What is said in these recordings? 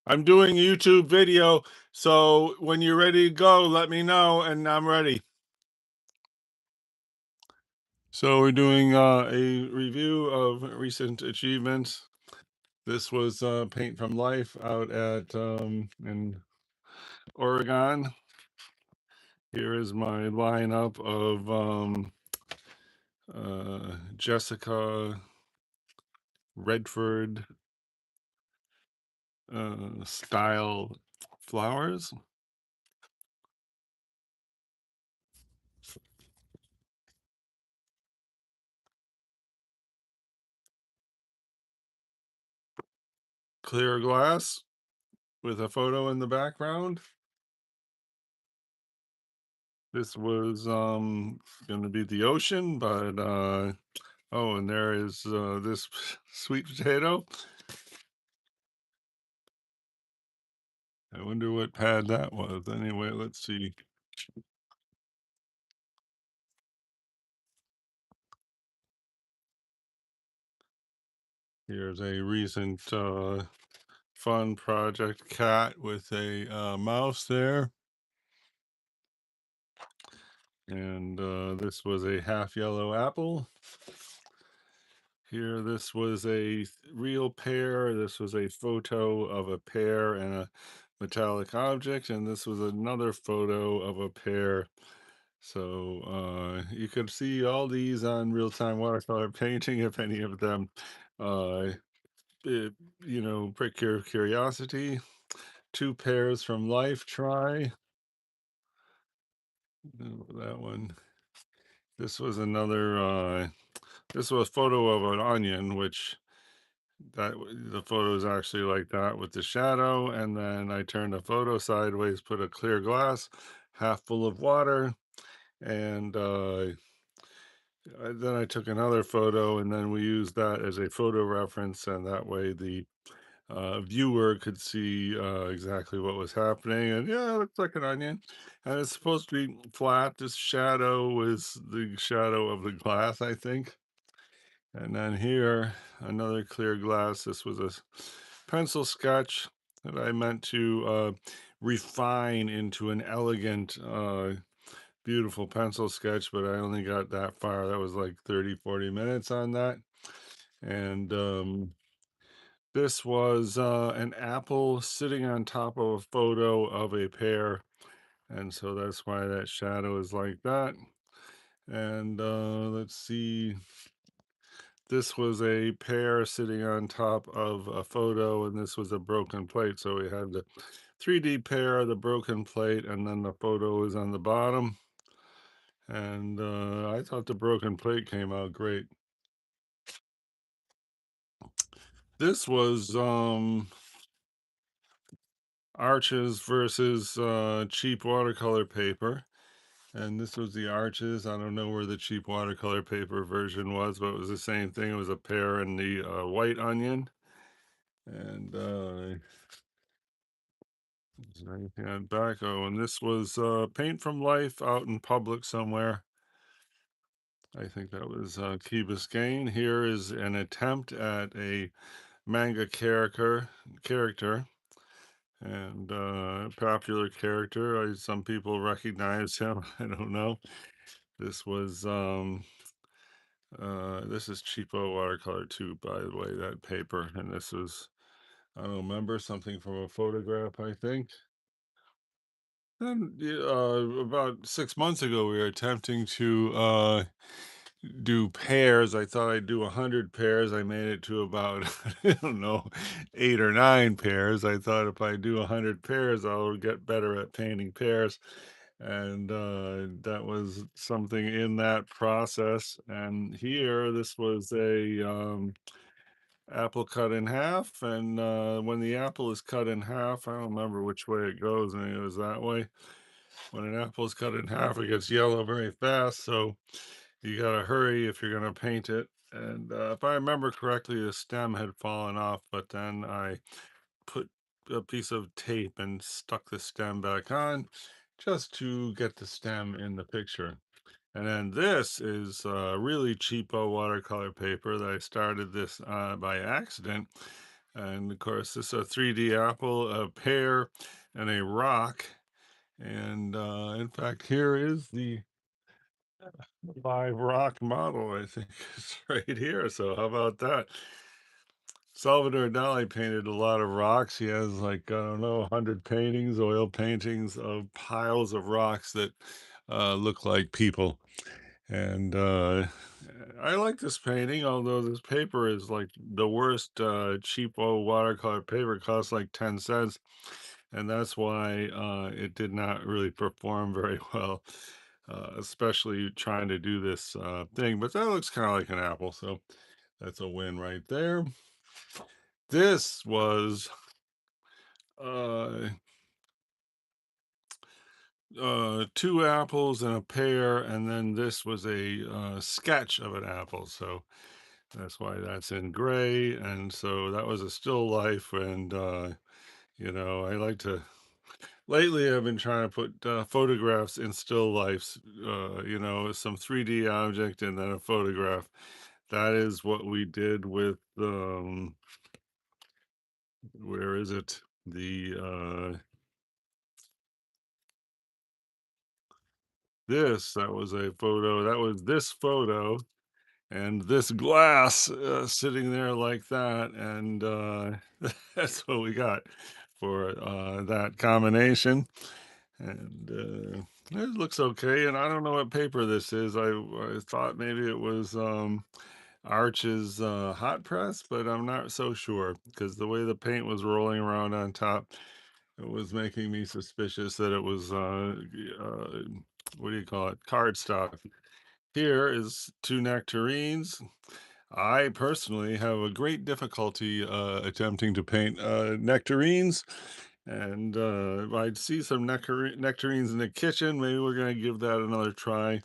I'm doing YouTube video, so when you're ready to go, let me know and I'm ready. So we're doing a review of recent achievements. This was Paint from Life out at in Oregon. Here is my lineup of Jessica Redford style flowers. Clear glass with a photo in the background. This was gonna be the ocean, but oh, and there is this sweet potato. I wonder what pad that was. Anyway, let's see. Here's a recent fun project cat with a mouse there. And this was a half yellow apple. Here, this was a real pear. This was a photo of a pear and a metallic object. And this was another photo of a pear. So you could see all these on real-time watercolor painting if any of them, uh, it, prick your curiosity. Two pairs from life, try. Oh, that one. This was another, this was a photo of an onion, which the photo is actually like that with the shadow. And then I turned the photo sideways, put a clear glass half full of water, and then I took another photo, and then we used that as a photo reference, and that way the viewer could see exactly what was happening. And yeah, it looks like an onion, and it's supposed to be flat. This shadow is the shadow of the glass, I think. And then here, another clear glass. This was a pencil sketch that I meant to refine into an elegant beautiful pencil sketch, but I only got that far. That was like 30-40 minutes on that. And this was an apple sitting on top of a photo of a pear. And so that's why that shadow is like that. And let's see. This was a pear sitting on top of a photo, and this was a broken plate. So we had the 3D pear, the broken plate, and then the photo is on the bottom. And I thought the broken plate came out great. This was arches versus cheap watercolor paper. And this was the arches. I don't know where the cheap watercolor paper version was, but it was the same thing. It was a pear and the white onion. And is there anything on back? Oh, and this was paint from life out in public somewhere. I think that was Key Biscayne. Here is an attempt at a manga character and popular character. Some people recognize him. I don't know. This was this is cheapo watercolor too, by the way, that paper. And this was, I don't remember, something from a photograph, I think. And yeah, about 6 months ago, we were attempting to do pairs. I thought I'd do 100 pairs. I made it to about I don't know, 8 or 9 pairs. I thought if I do 100 pairs, I'll get better at painting pairs, and that was something in that process. And here, this was a apple cut in half, and when the apple is cut in half, I don't remember which way it goes, and it was that way. When an apple is cut in half, it gets yellow very fast, so you gotta hurry if you're gonna paint it. And if I remember correctly, the stem had fallen off, but then I put a piece of tape and stuck the stem back on just to get the stem in the picture. And then this is really cheapo watercolor paper that I started this by accident. And of course, this is a 3D apple, a pear, and a rock. And in fact, here is the live rock model, I think, is right here. So, how about that? Salvador Dali painted a lot of rocks. He has like, I don't know, 100 paintings, oil paintings of piles of rocks that look like people. And I like this painting, although this paper is like the worst cheapo watercolor paper, costs like 10 cents. And that's why it did not really perform very well, especially trying to do this thing. But that looks kind of like an apple, so that's a win right there. This was uh, two apples and a pear, and then this was a sketch of an apple. So that's why that's in gray. And so that was a still life. And, I like to, lately I've been trying to put photographs in still lifes, some 3D object and then a photograph. That is what we did with, where is it? That was a photo, that was this photo and this glass sitting there like that. And that's what we got for that combination. And it looks okay. And I don't know what paper this is. I thought maybe it was Arch's hot press, but I'm not so sure because the way the paint was rolling around on top, it was making me suspicious that it was, what do you call it, cardstock. Here is two nectarines. I personally have a great difficulty attempting to paint nectarines, and if I see some nectarines in the kitchen, maybe we're going to give that another try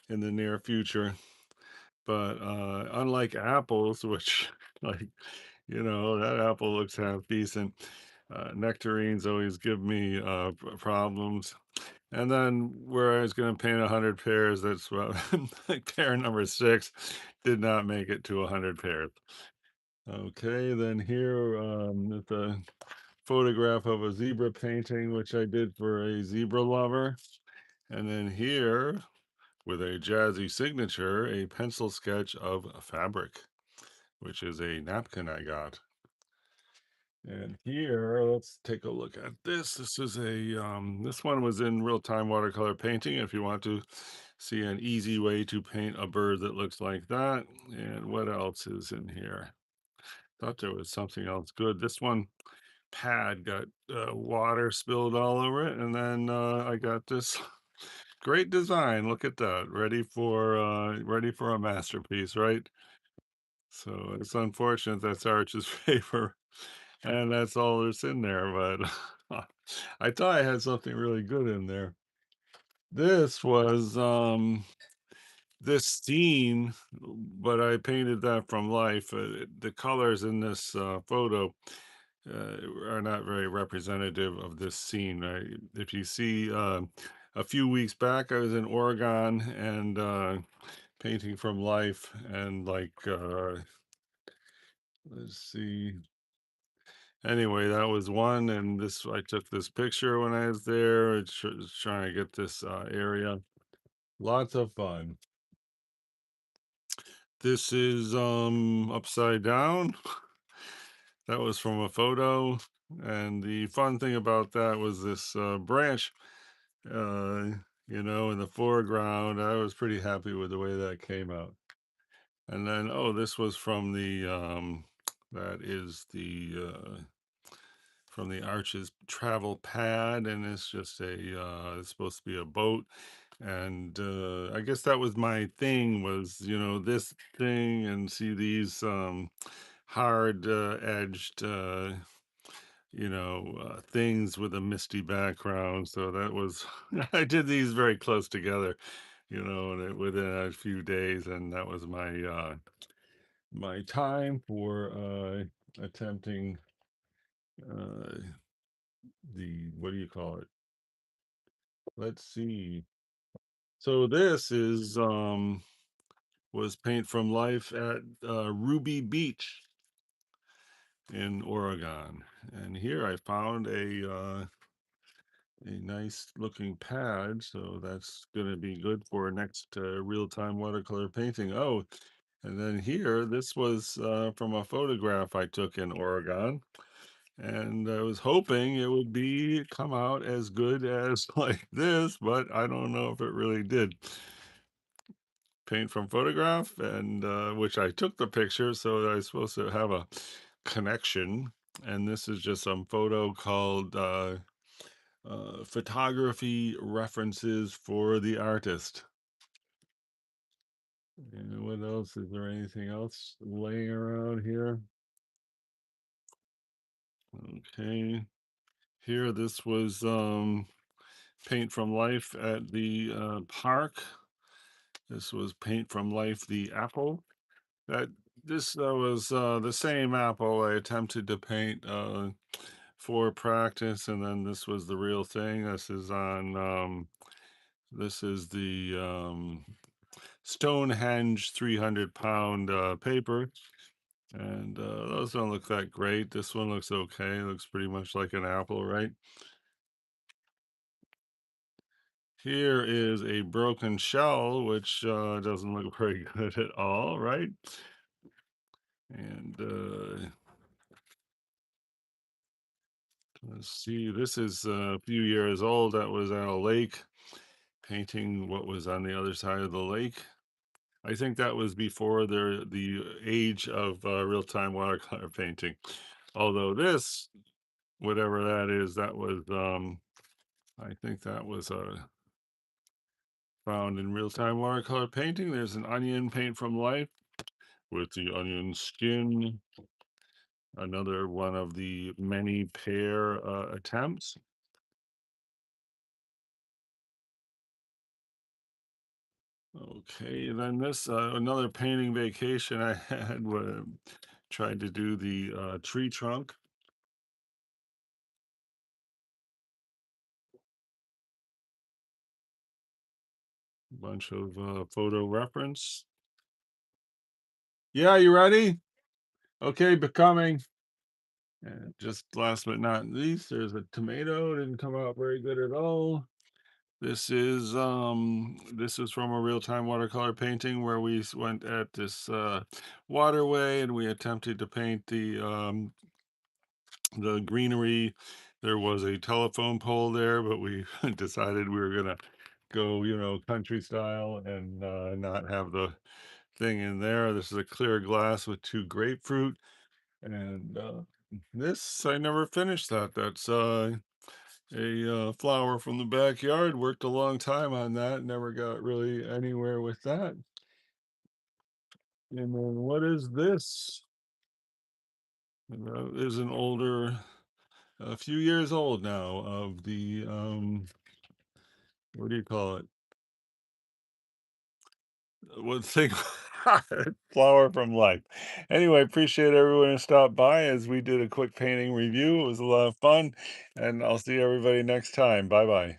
in the near future. But unlike apples, which, like, that apple looks half decent, nectarines always give me problems. And then where I was going to paint 100 pairs, that's what, like pair number six did not make it to 100 pairs. Okay, then here is a photograph of a zebra painting, which I did for a zebra lover. And then here, with a jazzy signature, a pencil sketch of fabric, which is a napkin I got. And here, let's take a look at this. This one was in real-time watercolor painting. If you want to see an easy way to paint a bird that looks like that. And what else is in here? Thought there was something else good. This one pad got water spilled all over it, and then I got this great design. Look at that, ready for a masterpiece, right? So it's unfortunate that's Arch's paper, and that's all that's in there. But I thought I had something really good in there. This was this scene, but I painted that from life. The colors in this photo are not very representative of this scene. Right? If you see, a few weeks back, I was in Oregon and painting from life, and like, let's see. Anyway, that was one, and this I took this picture when I was there. Trying to get this area. Lots of fun. This is upside down. That was from a photo. And the fun thing about that was this branch, uh, in the foreground. I was pretty happy with the way that came out. And then, oh, this was from that is from the Arches travel pad, and it's just it's supposed to be a boat. And I guess that was my thing was, this thing and see these hard edged things with a misty background. So that was, I did these very close together, within a few days, and that was my time for attempting uh, the what do you call it? Let's see. So this is was paint from life at Ruby Beach. in Oregon. And here I found a nice looking pad, so that's going to be good for next real-time watercolor painting. Oh, and then here, this was from a photograph I took in Oregon, and I was hoping it would be come out as good as like this, but I don't know if it really did. Paint from photograph, and which I took the picture, so I was supposed to have a connection. And this is just some photo called photography references for the artist. And what else? Is there anything else laying around here? Okay. Here, this was paint from life at the park. This was paint from life, the apple. That this was the same apple I attempted to paint for practice, and then this was the real thing. This is on this is the Stonehenge 300-pound paper, and those don't look that great. This one looks okay. Looks pretty much like an apple, right? Here is a broken shell, which doesn't look very good at all, right? And let's see, this is a few years old. That was at a lake, painting what was on the other side of the lake. I think that was before the age of real-time watercolor painting. Although this, whatever that is, that was I think that was found in real-time watercolor painting. There's an onion paint from life with the onion skin. Another one of the many pair attempts. Okay, then this another painting vacation I had where tried to do the tree trunk, bunch of photo reference. Yeah, you ready? Okay, becoming. And just last but not least, there's a tomato. Didn't come out very good at all. This is from a real-time watercolor painting where we went at this waterway and we attempted to paint the greenery. There was a telephone pole there, but we decided we were gonna go, country style and not have the thing in there. This is a clear glass with two grapefruit, and this I never finished that. That's a flower from the backyard. Worked a long time on that. Never got really anywhere with that. And then what is this? Is an older, a few years old now of the what do you call it? What thing? Flower from life. Anyway, appreciate everyone who stopped by as we did a quick painting review. It was a lot of fun, and I'll see everybody next time. Bye bye.